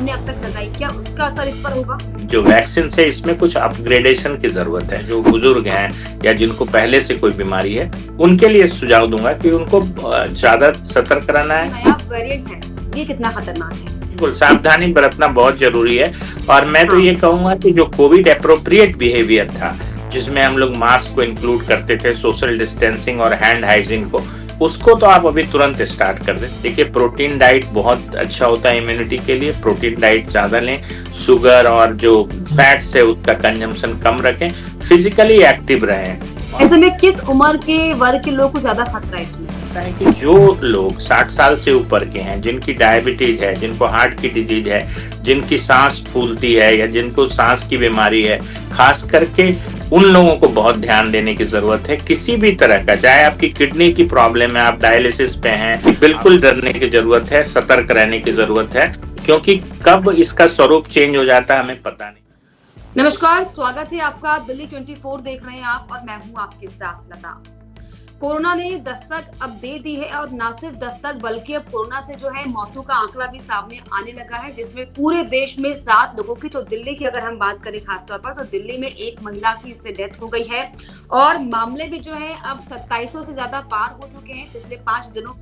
हमने अब तक लगाई, क्या उसका असर इस पर होगा? जो वैक्सीन से इसमें कुछ अपग्रेडेशन की जरूरत है। जो बुजुर्ग हैं या जिनको पहले से कोई बीमारी है, उनके लिए सुझाव दूंगा कि उनको ज्यादा सतर्क रहना है। नया वेरिएंट है, ये कितना खतरनाक है? बिल्कुल, सावधानी बरतना बहुत जरूरी है। और मैं तो ये कहूंगा कि जो कोविड एप्रोप्रिएट बिहेवियर था, जिसमें हम लोग मास्क को इंक्लूड करते थे, सोशल डिस्टेंसिंग और हैंड हाइजीन को, उसको तो आप अभी तुरंत स्टार्ट कर दें। देखिए, प्रोटीन डाइट बहुत अच्छा होता है इम्यूनिटी के लिए। प्रोटीन डाइट ज्यादा लें, शुगर और जो फैट्स है उसका कंजम्पशन कम रखें, फिजिकली एक्टिव रहें। ऐसे में किस उम्र के वर्ग के लोग को ज्यादा खतरा है इसमें? है कि जो लोग 60 साल से ऊपर के हैं, जिनकी डायबिटीज है, जिनको हार्ट की डिजीज है, जिनकी सांस फूलती है या जिनको सांस की बीमारी है, खास करके उन लोगों को बहुत ध्यान देने की जरूरत है। किसी भी तरह का, चाहे आपकी किडनी की प्रॉब्लम है, आप डायलिसिस पे हैं, बिल्कुल डरने की जरूरत है, सतर्क रहने की जरूरत है, क्योंकि कब इसका स्वरूप चेंज हो जाता है हमें पता नहीं। नमस्कार, स्वागत है आपका। दिल्ली 24 देख रहे हैं आप और मैं हूं आपके साथ लता। कोरोना ने दस्तक अब दे दी है और न सिर्फ दस्तक बल्कि अब कोरोना से जो है मौतों का आंकड़ा भी सामने आने लगा है, जिसमें पूरे देश में 7 लोगों की, तो दिल्ली की अगर हम बात करें खासतौर पर, तो दिल्ली में एक महिला की इससे डेथ हो गई है और मामले भी जो है अब 2700 से ज्यादा पार हो चुके हैं। पिछले 5 दिनों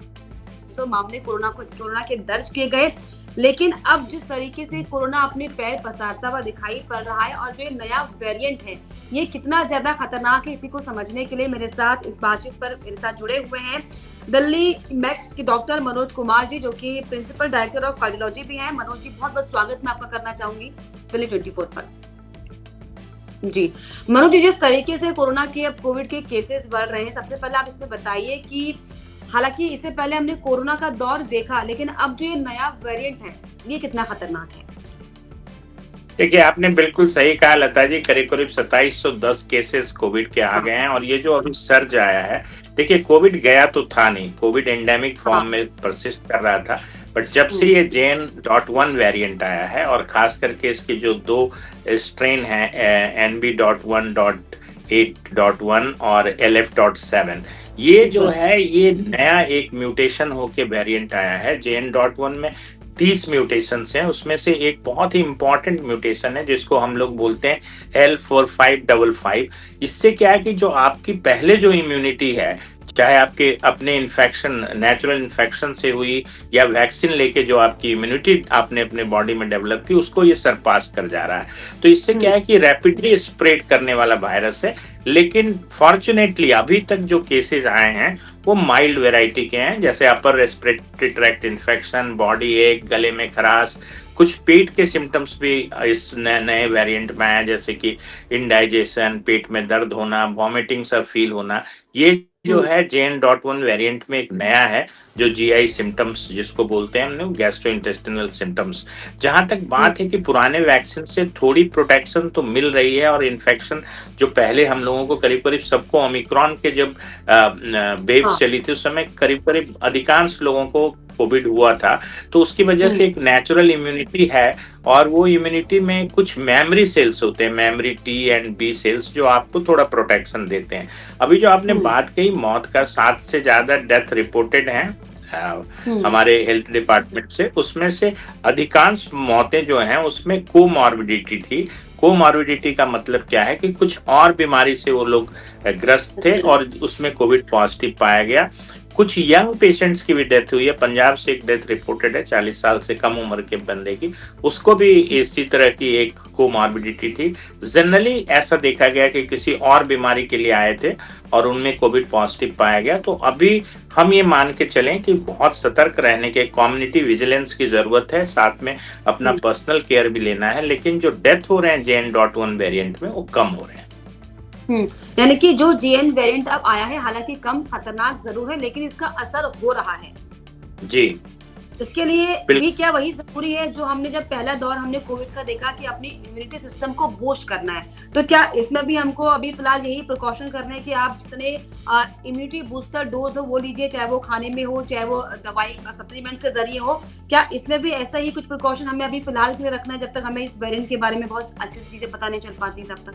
मामले कोरोना के दर्ज किए गए, लेकिन अब जिस तरीके से कोरोना अपने पैर पसारता हुआ दिखाई पड़ रहा है और जो ये नया वेरिएंट है ये कितना ज्यादा खतरनाक है, इसी को समझने के लिए मेरे साथ इस बातचीत पर मेरे साथ जुड़े हुए हैं दिल्ली मैक्स के डॉक्टर मनोज कुमार जी, जो कि प्रिंसिपल डायरेक्टर ऑफ कार्डियोलॉजी भी हैं। मनोज जी, बहुत बहुत स्वागत मैं आपका करना चाहूंगी दिल्ली 24 पर। जी मनोज जी, जिस तरीके से कोरोना के अब कोविड के केसेस बढ़ रहे हैं, सबसे पहले आप इसमें बताइए कि हालांकि इससे पहले हमने कोरोना का दौर देखा, लेकिन अब जो ये नया वेरिएंट है ये कितना खतरनाक है? देखिए, आपने बिल्कुल सही कहा लता जी। करीब करीब 2710 केसेस कोविड के आ गए हैं और ये जो अभी सर्ज आया है, देखिए कोविड गया तो था नहीं, कोविड एंडेमिक फॉर्म में परसिस्ट कर रहा था, बट जब से ये JN.1 वेरिएंट आया है और खास करके इसके जो 2 स्ट्रेन हैं, NB.1.8.1 और LF.7, ये जो है ये नया एक म्यूटेशन होके वेरिएंट आया है। JN.1 में 30 म्यूटेशंस हैं, उसमें से एक बहुत ही इंपॉर्टेंट म्यूटेशन है जिसको हम लोग बोलते हैं L4555। इससे क्या है कि जो आपकी पहले जो इम्यूनिटी है, चाहे आपके अपने इन्फेक्शन, नेचुरल इन्फेक्शन से हुई या वैक्सीन लेके जो आपकी इम्यूनिटी आपने अपने बॉडी में डेवलप की, उसको ये सरपास कर जा रहा है। तो इससे क्या है कि रैपिडली स्प्रेड करने वाला वायरस है। लेकिन फॉर्चुनेटली अभी तक जो केसेस आए हैं वो माइल्ड वेराइटी के हैं, जैसे upper respiratory tract infection, body एक, गले में खराश, कुछ पेट के सिम्टम्स भी इस नए वेरिएंट में आए, जैसे कि इंडाइजेशन, पेट में दर्द होना, वॉमिटिंग सा फील होना। ये जो है JN.1 वेरिएंट में एक नया है, जो GI सिम्टम्स जिसको बोलते हैं हम लोग, गैस्ट्रोइंटेस्टिनल सिम्टम्स। जहां तक बात है कि पुराने वैक्सीन से थोड़ी प्रोटेक्शन तो मिल रही है, और इन्फेक्शन जो पहले हम लोगों को करीब करीब सबको ओमिक्रॉन के जब वेव चली थी, उस समय करीब करीब अधिकांश लोगों को कोविड हुआ था, तो उसकी वजह से एक नेचुरल इम्यूनिटी है, और वो इम्यूनिटी में कुछ मेमोरी सेल्स होते हैं, memory T and B cells, जो आपको थोड़ा प्रोटेक्शन देते हैं। अभी जो आपने बात कही, मौत का 7 से ज्यादा डेथ रिपोर्टेड हैं हमारे हेल्थ डिपार्टमेंट से, उसमें से अधिकांश मौतें जो हैं उसमें कोमॉर्बिडिटी थी। कोमॉर्बिडिटी का मतलब क्या है कि कुछ और बीमारी से वो लोग ग्रस्त थे और उसमें कोविड पॉजिटिव पाया गया। कुछ यंग पेशेंट्स की भी डेथ हुई है। पंजाब से एक डेथ रिपोर्टेड है 40 साल से कम उम्र के बंदे की, उसको भी इसी तरह की एक कोमॉर्बिडिटी थी। जनरली ऐसा देखा गया कि किसी और बीमारी के लिए आए थे और उनमें कोविड पॉजिटिव पाया गया। तो अभी हम ये मान के चलें कि बहुत सतर्क रहने के, कम्युनिटी विजिलेंस की जरूरत है, साथ में अपना पर्सनल केयर भी लेना है। लेकिन जो डेथ हो रहे हैं JN.1 वेरिएंट में, वो कम हो रहे हैं। यानी कि जो JN वेरिएंट अब आया है, हालांकि कम खतरनाक जरूर है, लेकिन इसका असर हो रहा है। जी, इसके लिए भी क्या वही जरूरी है जो हमने जब पहला दौर हमने कोविड का देखा कि अपनी इम्यूनिटी सिस्टम को बूस्ट करना है, तो क्या इसमें भी हमको अभी फिलहाल यही प्रिकॉशन करना है कि आप जितने इम्यूनिटी बूस्टर डोज हो वो लीजिए, चाहे वो खाने में हो, चाहे वो दवाई सप्लीमेंट्स के जरिए हो? क्या इसमें भी ऐसा ही कुछ प्रिकॉशन हमें अभी फिलहाल के लिए रखना है, जब तक हमें इस वेरिएंट के बारे में बहुत अच्छी चीजें पता नहीं चल पाती तब तक?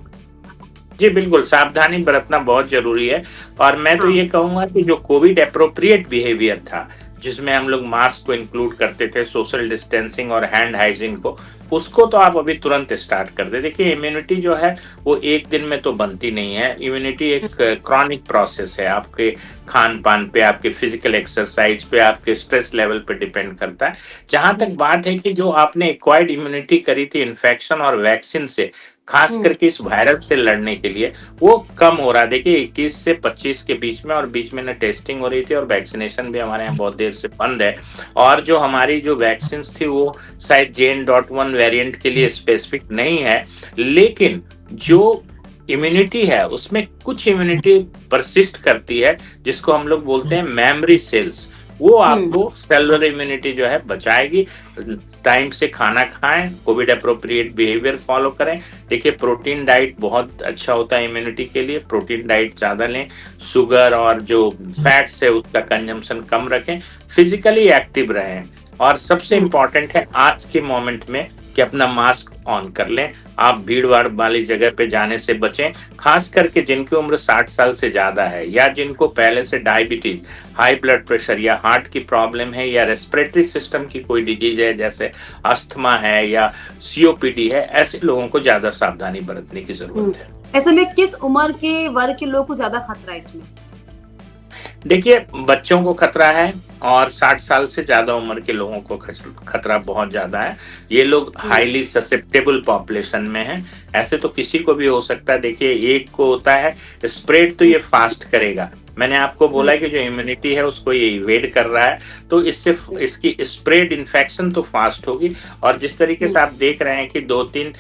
जी बिल्कुल, सावधानी बरतना बहुत जरूरी है। और मैं तो ये कहूंगा कि जो कोविड एप्रोप्रिएट बिहेवियर था, जिसमें हम लोग मास्क को इंक्लूड करते थे, सोशल डिस्टेंसिंग और हैंड हाइजीन को, उसको तो आप अभी तुरंत स्टार्ट कर दें। देखिए इम्यूनिटी जो है वो एक दिन में तो बनती नहीं है। इम्यूनिटी एक क्रॉनिक प्रोसेस है, आपके खान पान पे, आपके फिजिकल एक्सरसाइज पे, आपके स्ट्रेस लेवल पे डिपेंड करता है। जहां तक बात है कि जो आपने एक्वायर्ड इम्यूनिटी करी थी इन्फेक्शन और वैक्सीन से, खास हम्म। करके इस वायरस से लड़ने के लिए, वो कम हो रहा है। देखिए 21 से 25 के बीच में, और बीच में ना टेस्टिंग हो रही थी और वैक्सीनेशन भी हमारे यहाँ बहुत देर से बंद है। और जो हमारी जो वैक्सीन थी वो शायद JN.1 वेरिएंट के लिए स्पेसिफिक नहीं है, लेकिन जो इम्यूनिटी है उसमें कुछ इम्यूनिटी परसिस्ट करती है, जिसको हम लोग बोलते हैं मेमोरी सेल्स। वो आपको सेलुलर इम्यूनिटी जो है बचाएगी। टाइम से खाना खाएं, कोविड अप्रोप्रिएट बिहेवियर फॉलो करें। देखिए प्रोटीन डाइट बहुत अच्छा होता है इम्यूनिटी के लिए, प्रोटीन डाइट ज्यादा लें, शुगर और जो फैट्स है उसका कंजम्पशन कम रखें, फिजिकली एक्टिव रहें, और सबसे इंपॉर्टेंट है आज के मोमेंट में कि अपना मास्क ऑन कर लें। आप भीड़ भाड़ वाली जगह पे जाने से बचें, खास करके जिनकी उम्र 60 साल से ज्यादा है, या जिनको पहले से डायबिटीज, हाई ब्लड प्रेशर या हार्ट की प्रॉब्लम है, या रेस्पिरेटरी सिस्टम की कोई डिजीज है जैसे अस्थमा है या COPD है, ऐसे लोगों को ज्यादा सावधानी बरतने की जरूरत है। ऐसे में किस उम्र के वर्ग के लोग को ज्यादा खतरा है इसमें? देखिए बच्चों को खतरा है, और 60 साल से ज्यादा उम्र के लोगों को खतरा बहुत ज्यादा है। ये लोग हाईली ससेप्टेबल पॉपुलेशन में हैं। ऐसे तो किसी को भी हो सकता है। देखिए एक को होता है स्प्रेड, तो ये फास्ट करेगा। मैंने आपको बोला कि जो इम्यूनिटी है उसको ये इवेड कर रहा है, तो इससे इसकी स्प्रेड इन्फेक्शन तो फास्ट होगी। और जिस तरीके से आप देख रहे हैं कि 2-3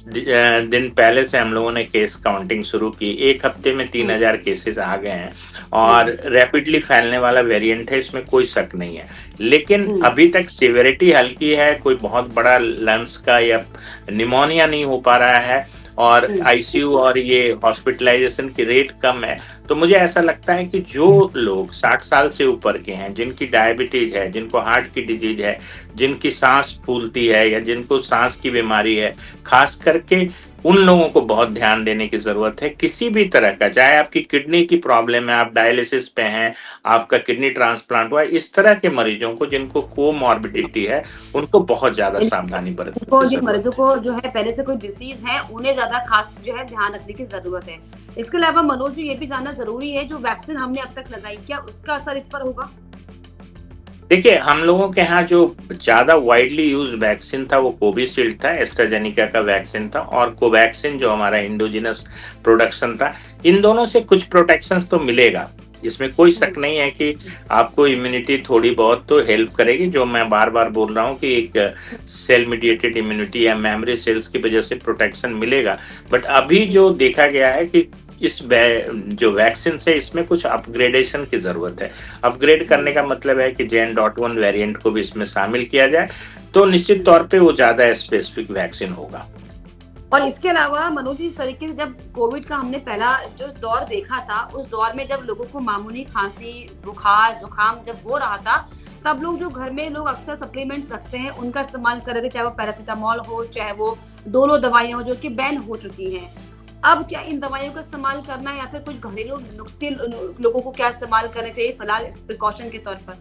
दिन पहले से हम लोगों ने केस काउंटिंग शुरू की, एक हफ्ते में 3000 केसेस आ गए हैं, और रैपिडली फैलने वाला वेरिएंट है, इसमें कोई शक नहीं है। लेकिन अभी तक सिवियरिटी हल्की है, कोई बहुत बड़ा लंग्स का या निमोनिया नहीं हो पा रहा है, और ICU और ये हॉस्पिटलाइजेशन की रेट कम है। तो मुझे ऐसा लगता है कि जो लोग 60 साल से ऊपर के हैं, जिनकी डायबिटीज है, जिनको हार्ट की डिजीज है, जिनकी सांस फूलती है या जिनको सांस की बीमारी है, खास करके उन लोगों को बहुत ध्यान देने की जरूरत है। किसी भी तरह का, चाहे आपकी किडनी की प्रॉब्लम है, आप डायलिसिस पे हैं, आपका किडनी ट्रांसप्लांट हुआ है, इस तरह के मरीजों को जिनको कोमॉर्बिडिटी है, उनको बहुत ज्यादा सावधानी बरतनी जिन जरूरत मरीजों है। को जो है पहले से कोई डिसीज है, उन्हें ज्यादा खास जो है ध्यान रखने की जरूरत है। इसके अलावा मनोज जी, ये भी जानना जरूरी है, जो वैक्सीन हमने अब तक लगाई, क्या उसका असर इस पर होगा? देखिए हम लोगों के यहाँ जो ज्यादा वाइडली यूज वैक्सीन था वो कोविशील्ड था, एस्ट्राजेनिका का वैक्सीन था, और कोवैक्सीन जो हमारा इंडोजिनस प्रोडक्शन था। इन दोनों से कुछ प्रोटेक्शन तो मिलेगा, इसमें कोई शक नहीं है कि आपको इम्यूनिटी थोड़ी बहुत तो हेल्प करेगी। जो मैं बार बार बोल रहा हूँ कि एक सेल मीडिएटेड इम्यूनिटी या मेमोरी सेल्स की वजह से प्रोटेक्शन मिलेगा। बट अभी जो देखा गया है कि इस जो वैक्सीन है इसमें कुछ अपग्रेडेशन की जरूरत है। अपग्रेड करने का मतलब है कि JN.1 वेरिएंट को भी इसमें शामिल किया जाए, तो निश्चित तौर पे वो ज्यादा स्पेसिफिक वैक्सीन होगा। और इसके अलावा मनोज जी, इस तरीके से जब कोविड का हमने पहला जो दौर देखा था, उस दौर में जब लोगों को मामूली खांसी, बुखार, जुकाम जब हो रहा था, तब लोग जो घर में लोग अक्सर सप्लीमेंट्स रखते हैं, उनका इस्तेमाल कर रहे थे, चाहे वो पैरासीटामोल हो, चाहे वो दोनों दवाइयां हो, जो कि बैन हो चुकी हैं। अब क्या इन दवाइयों का इस्तेमाल करना है, या फिर कुछ घरेलू नुस्खे लोगों को क्या इस्तेमाल करने चाहिए फिलहाल प्रिकॉशन के तौर पर?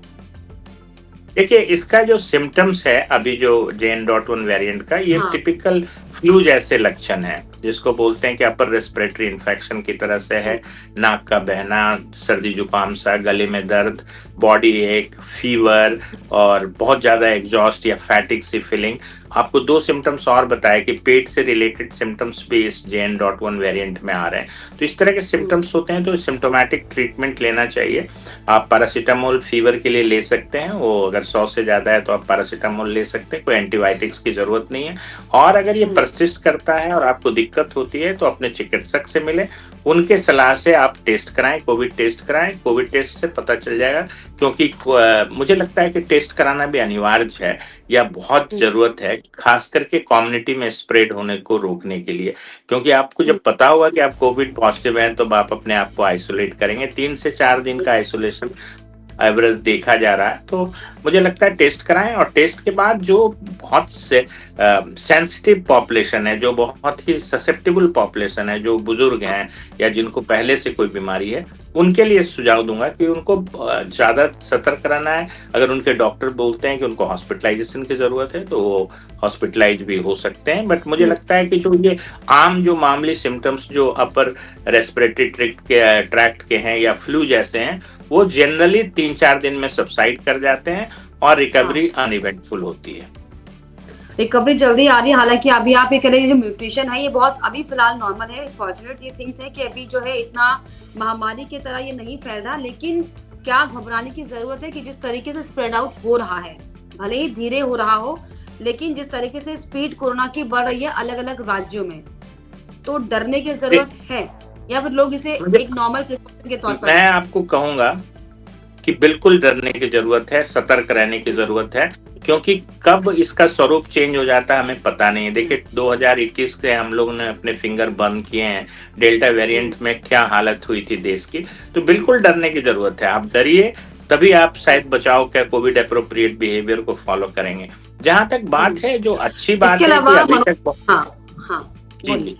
देखिए इसका जो सिम्टम्स है अभी जो JN.1 वेरिएंट का, ये टिपिकल फ्लू जैसे लक्षण है, जिसको बोलते हैं कि अपर रेस्पिरेटरी इन्फेक्शन की तरह से है। नाक का बहना, सर्दी जुकाम सा, गले में दर्द, बॉडी एक, फीवर, और बहुत ज्यादा एग्जॉस्ट या फैटिक सी फीलिंग। आपको 2 सिम्टम्स और बताया कि पेट से रिलेटेड सिम्टम्स भी इस JN.1 वेरिएंट में आ रहे हैं। तो इस तरह के सिम्टम्स होते हैं तो सिम्टोमेटिक ट्रीटमेंट लेना चाहिए। आप पैरासीटामोल फीवर के लिए ले सकते हैं, वो अगर 100 से ज्यादा है तो आप पैरासीटामोल ले सकते हैं, कोई एंटीबायोटिक्स की जरूरत नहीं है। और अगर ये परसिस्ट करता है और आपको दिक्कत होती है तो अपने चिकित्सक से मिलें, उनके सलाह से आप टेस्ट कराएं, कोविड टेस्ट कराएं। कोविड टेस्ट से पता चल जाएगा, क्योंकि मुझे लगता है कि टेस्ट कराना भी अनिवार्य है या बहुत जरूरत है, खास करके कम्युनिटी में स्प्रेड होने को रोकने के लिए। क्योंकि आपको जब पता होगा कि आप कोविड पॉजिटिव हैं तो आप अपने आप को आइसोलेट करेंगे। 3 से 4 दिन का आइसोलेशन एवरेज देखा जा रहा है। तो मुझे लगता है टेस्ट कराएं, और टेस्ट के बाद जो बहुत से सेंसिटिव पॉपुलेशन है, जो बहुत ही ससेप्टेबल पॉपुलेशन है, जो बुजुर्ग हैं या जिनको पहले से कोई बीमारी है, उनके लिए सुझाव दूंगा कि उनको ज़्यादा सतर्क रहना है। अगर उनके डॉक्टर बोलते हैं कि उनको हॉस्पिटलाइजेशन की ज़रूरत है, तो वो हॉस्पिटलाइज़ भी हो सकते हैं। बट मुझे हुँ। लगता है कि जो ये आम जो मामूली सिम्पटम्स जो अपर रेस्पिरेटरी ट्रैक्ट के हैं या फ्लू जैसे हैं, वो जनरली 3-4 दिन में सबसाइड कर जाते हैं और हाँ। रिकवरी अनइवेंटफुल होती है। रिकवरी जल्दी आ रही है, हालाँकि अभी आप ये कह रहे हैं, ये जो म्यूटेशन है ये बहुत अभी फिलहाल नॉर्मल है। फॉर्च्यूनेट ये थिंग्स है कि अभी जो है इतना महामारी की तरह ये नहीं फैल रहा, लेकिन क्या घबराने की ज़रूरत है कि जिस तरीके से स्प्रेड आउट हो रहा है, भले ही धीरे हो रहा हो, लेकिन जिस तरीके से स्पीड कोरोना की बढ़ रही है अलग-अलग राज्यों में, तो डरने की ज़रूरत है या फिर लोग इसे मुझे एक नॉर्मल प्रिकॉशन के तौर पर मैं आपको कहूँगा कि बिल्कुल डरने की ज़रूरत है, सतर्क रहने की ज़रूरत है, क्योंकि कब इसका स्वरूप चेंज हो जाता है हमें पता नहीं है। देखिए 2021 से हम लोगों ने अपने फिंगर बर्न किए हैं, डेल्टा वेरिएंट में क्या हालत हुई थी देश की, तो बिल्कुल डरने की ज़रूरत है। आप डरिए, तभी आप शायद बचाव का कोविड एप्रोप्रिएट बिहेवियर को फॉलो करेंगे। जहाँ तक बात है, जो अच्छी इसके बात है कि अलावा अभी तक हाँ, जी, बोलिए।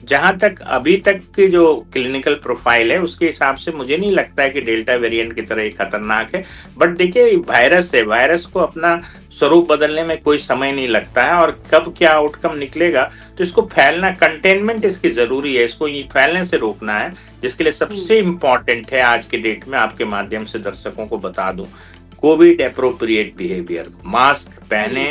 जहाँ तक अभी तक की जो क्लिनिकल प्रोफाइल है, उसके हिसाब से मुझे नहीं लगता है कि डेल्टा वेरिएंट की तरह ये खतरनाक है। बट देखिए वायरस है, वायरस को अपना स्वरूप बदलने में कोई समय नहीं लगता है और कब क्या आउटकम निकलेगा, तो इसको फैलना, कंटेनमेंट इसकी ज़रूरी है, इसको ये फैलने से रोकना है, जिसके लिए सबसे इम्पोर्टेंट है आज के डेट में आपके माध्यम से दर्शकों को बता दूँ, कोविड एप्रोप्रिएट बिहेवियर। मास्क पहने,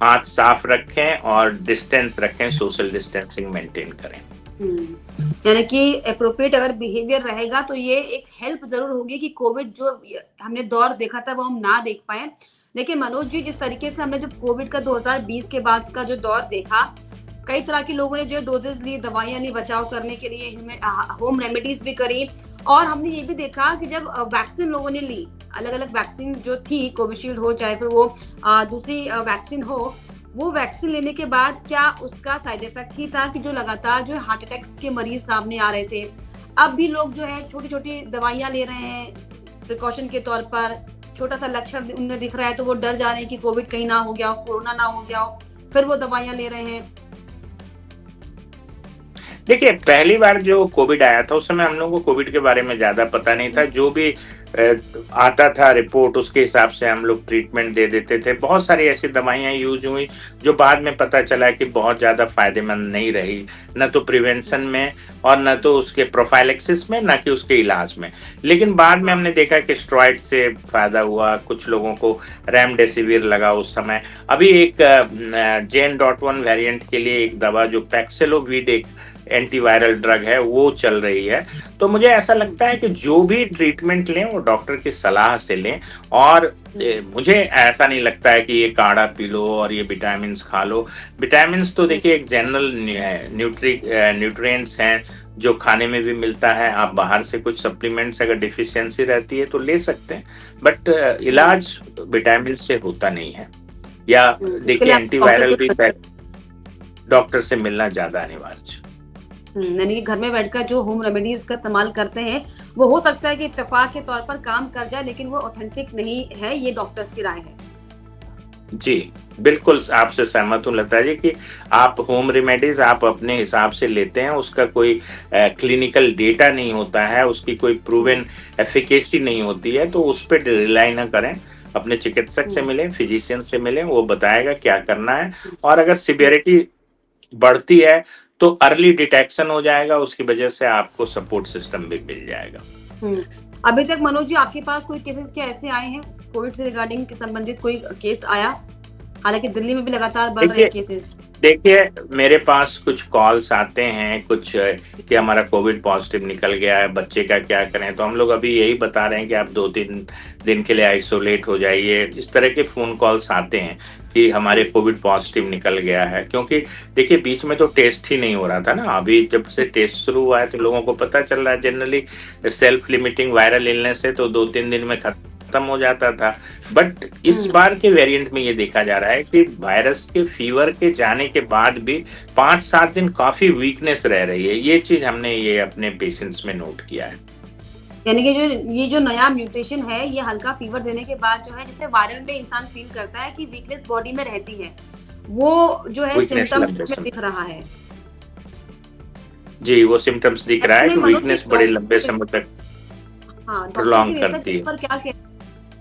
हाथ साफ रखें और डिस्टेंस रखें, सोशल डिस्टेंसिंग मेंटेन करें। यानी कि एप्रोप्रिएट अगर बिहेवियर रहेगा तो ये एक हेल्प जरूर होगी कि कोविड जो हमने दौर देखा था वो हम ना देख पाए। लेकिन मनोज जी, जिस तरीके से हमने जो कोविड का 2020 के बाद का जो दौर देखा, कई तरह के लोगों ने जो डोजेस ली, दवाइयां ली बचाव करने के लिए, होम रेमेडीज भी करी, और हमने ये भी देखा कि जब वैक्सीन लोगों ने ली, अलग अलग वैक्सीन जो थी, कोविशील्ड हो चाहे फिर वो दूसरी वैक्सीन हो, वो वैक्सीन लेने के बाद क्या उसका साइड इफेक्ट ही था कि जो लगातार जो हार्ट अटैक्स के मरीज सामने आ रहे थे। अब भी लोग जो है छोटी छोटी दवाइयां ले रहे हैं प्रिकॉशन के तौर पर, छोटा सा लक्षण उन्हें दिख रहा है तो वो डर जा रहे हैं कि कोविड कहीं ना हो गया हो, कोरोना ना हो गया हो, फिर वो दवाइयां ले रहे हैं। देखिए पहली बार जो कोविड आया था उस समय हम लोगों को कोविड के बारे में ज्यादा पता नहीं था। जो भी आता था रिपोर्ट, उसके हिसाब से हम लोग ट्रीटमेंट दे देते थे। बहुत सारी ऐसी दवाइयां यूज हुई जो बाद में पता चला कि बहुत ज्यादा फायदेमंद नहीं रही, न तो प्रिवेंशन में और न तो उसके प्रोफाइलेक्सिस में, न कि उसके इलाज में। लेकिन बाद में हमने देखा कि स्टेरॉइड से फायदा हुआ, कुछ लोगों को रेमडेसिविर लगा उस समय। अभी एक JN.1 वेरिएंट के लिए एक दवा जो पैक्सिलोविड एक एंटीवायरल ड्रग है वो चल रही है। तो मुझे ऐसा लगता है कि जो भी ट्रीटमेंट लें वो डॉक्टर की सलाह से लें। और मुझे ऐसा नहीं लगता है कि ये काढ़ा पी लो और ये विटामिन्स खा लो। विटामिन्स तो देखिए एक जनरल न्यूट्रिएंट्स हैं जो खाने में भी मिलता है। आप बाहर से कुछ सप्लीमेंट्स अगर डिफिशियंसी रहती है तो ले सकते हैं, बट इलाज विटामिन से होता नहीं है। या देखिए एंटीवायरल भी डॉक्टर से मिलना ज्यादा अनिवार्य। यानी कि घर में बैठकर जो होम रेमेडीज का इस्तेमाल करते हैं वो हो सकता है कि इत्तेफाक के तौर पर काम कर जाए, लेकिन वो ऑथेंटिक नहीं है, ये डॉक्टर्स की राय है। जी बिल्कुल आपसे सहमत हूँ लता जी कि आप होम रेमेडीज आप अपने हिसाब से लेते हैं, उसका कोई क्लिनिकल डेटा नहीं होता है, उसकी कोई प्रूवन एफिकेसी नहीं होती है, तो उस पर रिलाई ना करें। अपने चिकित्सक से मिलें, फिजिशियन से मिलें, वो बताएगा क्या करना है। और अगर सिवियरिटी बढ़ती है तो अर्ली डिटेक्शन हो जाएगा, उसकी वजह से आपको सपोर्ट सिस्टम भी मिल जाएगा। अभी तक मनोज जी आपके पास कोई केसेस क्या ऐसे आए हैं कोविड से रिगार्डिंग के संबंधित कोई केस आया? हालांकि दिल्ली में भी लगातार बढ़ रहे हैं केसेस। देखिए मेरे पास कुछ कॉल्स आते हैं, कुछ कि हमारा कोविड पॉजिटिव निकल गया है, बच्चे का क्या करें। तो हम लोग अभी यही बता रहे हैं कि आप 2-3 दिन के लिए आइसोलेट हो जाइए। इस तरह के फोन कॉल्स आते हैं कि हमारे कोविड पॉजिटिव निकल गया है। क्योंकि देखिए बीच में तो टेस्ट ही नहीं हो रहा था ना, अभी जब से टेस्ट शुरू हुआ है तो लोगों को पता चल रहा है। Generally self limiting viral illness है तो 2-3 दिन में खत्म हो जाता था। बट इस बार के वेरिएंट में ये देखा जा रहा है कि वायरस के फीवर के जाने के बाद भी 5-7 दिन काफी वीकनेस रह रही है। ये चीज हमने ये अपने पेशेंट्स में नोट किया है। यानी कि ये जो नया म्यूटेशन है, ये हल्का फीवर देने के बाद जो है, जैसे वायरल में इंसान फील करता है कि वीकनेस बॉडी में रहती है, वो जो है सिम्टम्स में दिख रहा है। जी वो सिम्टम्स दिख रहा है कि वीकनेस बड़े लंबे समय तक। हाँ, डॉक्टर की प्रोलॉन्ग रिसर्च करती है। पर क्या कह,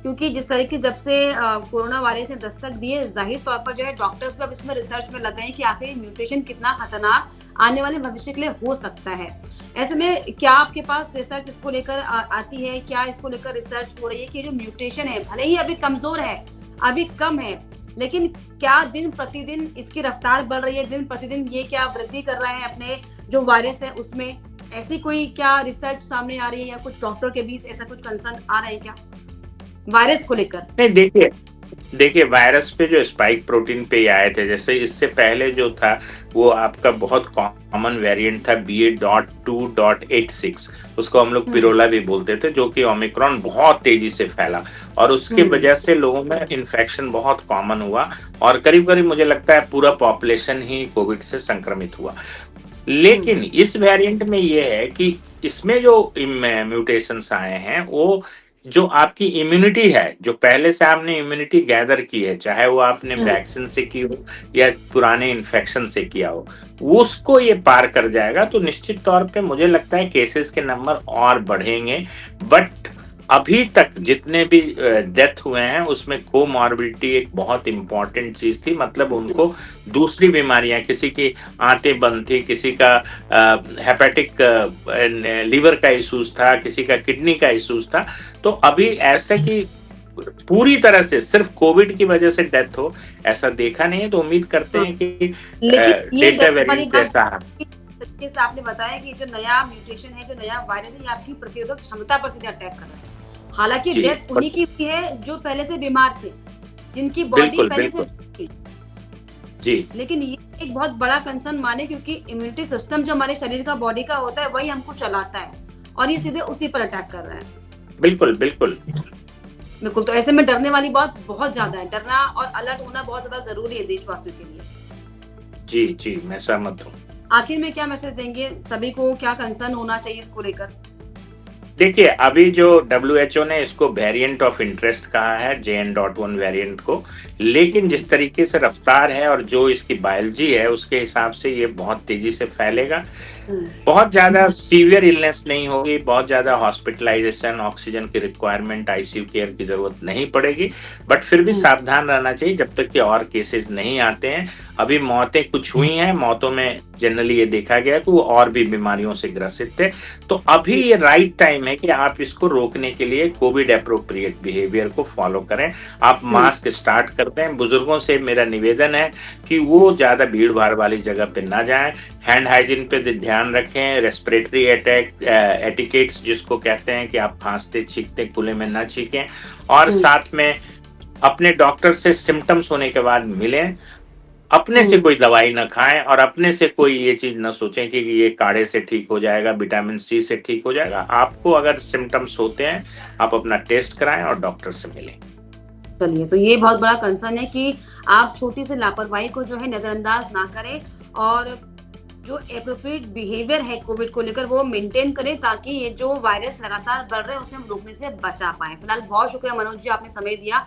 क्योंकि जिस तरीके जब से कोरोना वायरस ने दस्तक दी है, जाहिर तौर पर जो है डॉक्टर्स भी अब इसमें रिसर्च में लग गए हैं कि आखिर म्यूटेशन कितना खतरनाक आने वाले भविष्य के लिए हो सकता है। ऐसे में क्या आपके पास रिसर्च इसको लेकर आती है, क्या इसको लेकर रिसर्च हो रही है कि जो म्यूटेशन है भले ही अभी कमजोर है, अभी कम है, लेकिन क्या दिन प्रतिदिन इसकी रफ्तार बढ़ रही है, दिन प्रतिदिन ये क्या वृद्धि कर रहे हैं अपने जो वायरस है उसमें, ऐसी कोई क्या रिसर्च सामने आ रही है या कुछ डॉक्टर के बीच ऐसा कुछ कंसर्न आ रहा है क्या वायरस को लेकर? नहीं, देखिए देखिए वायरस पे जो स्पाइक प्रोटीन पे ही आए थे, जैसे इससे पहले जो था वो आपका बहुत कॉमन वेरिएंट था BA.2.86, उसको हम लोग पिरोला भी बोलते थे, जो कि ओमिक्रॉन बहुत तेजी से फैला और उसके वजह से लोगों में इन्फेक्शन बहुत कॉमन हुआ और करीब करीब मुझे लगता है पूरा पॉपुलेशन ही कोविड से संक्रमित हुआ। लेकिन इस वेरिएंट में ये है कि इसमें जो म्यूटेशंस आए हैं वो जो आपकी इम्यूनिटी है, जो पहले से आपने इम्यूनिटी गैदर की है, चाहे वो आपने वैक्सीन से की हो या पुराने इन्फेक्शन से किया हो, उसको ये पार कर जाएगा। तो निश्चित तौर पे मुझे लगता है केसेस के नंबर और बढ़ेंगे, बट अभी तक जितने भी डेथ हुए हैं उसमें कोमॉर्बिडिटी एक बहुत इंपॉर्टेंट चीज थी, मतलब उनको दूसरी बीमारियां, किसी की आंतें बंद थी, किसी का हेपेटिक लीवर का इश्यूज था, किसी का किडनी का इश्यूज था। तो अभी ऐसे कि पूरी तरह से सिर्फ कोविड की वजह से डेथ हो ऐसा देखा नहीं है, तो उम्मीद करते हैं कि लेकिन ये डेल्टा वेरिएंट जैसा तरीके से आपने बताया कि जो नया म्यूटेशन है, जो नया वायरस है, ये आपकी प्रतिरोधक क्षमता पर सीधे अटैक कर रहा है। हालांकि जी, डेथ उन्हीं की हुई है जो पहले से बीमार थे, जिनकी बॉडी बिल्कुल पहले से बिल्कुल थी। जी लेकिन ये एक बहुत बड़ा कंसर्न माने, क्योंकि इम्यूनिटी सिस्टम जो हमारे शरीर का, बॉडी का होता है, वही हमको चलाता है और ये सीधे उसी पर अटैक कर रहा है। बिल्कुल बिल्कुल बिल्कुल, तो ऐसे में डरने वाली बात बहुत ज्यादा है, डरना और अलर्ट होना बहुत ज्यादा जरूरी है देशवासियों के लिए। जी जी, मैं सहमत हूँ। आखिर में क्या मैसेज देंगे सभी को, क्या कंसर्न होना चाहिए इसको लेकर? देखिए अभी जो WHO ने इसको वेरिएंट ऑफ इंटरेस्ट कहा है, JN.1 वेरिएंट को, लेकिन जिस तरीके से रफ्तार है और जो इसकी बायोलॉजी है उसके हिसाब से ये बहुत तेजी से फैलेगा। बहुत ज्यादा सीवियर इलनेस नहीं होगी, बहुत ज्यादा हॉस्पिटलाइजेशन, ऑक्सीजन की रिक्वायरमेंट, ICU केयर की जरूरत नहीं पड़ेगी, बट फिर भी सावधान रहना चाहिए जब तक कि और केसेस नहीं आते हैं। अभी मौतें कुछ हुई हैं, मौतों में जनरली ये देखा गया कि वो और भी बीमारियों से ग्रसित थे। तो अभी ये राइट टाइम है कि आप इसको रोकने के लिए कोविड एप्रोप्रिएट बिहेवियर को फॉलो करें। आप मास्क स्टार्ट कर दें। बुजुर्गों से मेरा निवेदन है कि वो ज्यादा भीड़ भाड़ वाली जगह पे ना जाएं, हैंड हाइजीन पे ध्यान रखें, रेस्पिरेटरी एटिकेट्स जिसको कहते हैं कि आप खांसते छींकते खुले में ना छींकें, और साथ में अपने डॉक्टर से सिम्टम्स होने के बाद मिलें। अपने से कोई दवाई ना खाएं और अपने से कोई ये चीज ना सोचें कि ये काढ़े से ठीक हो जाएगा, विटामिन C से ठीक हो जाएगा। आपको अगर सिम्टम्स होते हैं आप अपना टेस्ट कराएं और डॉक्टर से मिलें। चलिए, तो ये बहुत बड़ा कंसर्न है कि आप छोटी सी लापरवाही को जो है नजरअंदाज ना करें और जो एप्रोप्रिएट बिहेवियर है कोविड को लेकर वो मेंटेन करें, ताकि ये जो वायरस लगातार बढ़ रहे हैं उसे हम रोकने से बचा पाए। फिलहाल बहुत शुक्रिया मनोज जी, आपने समय दिया।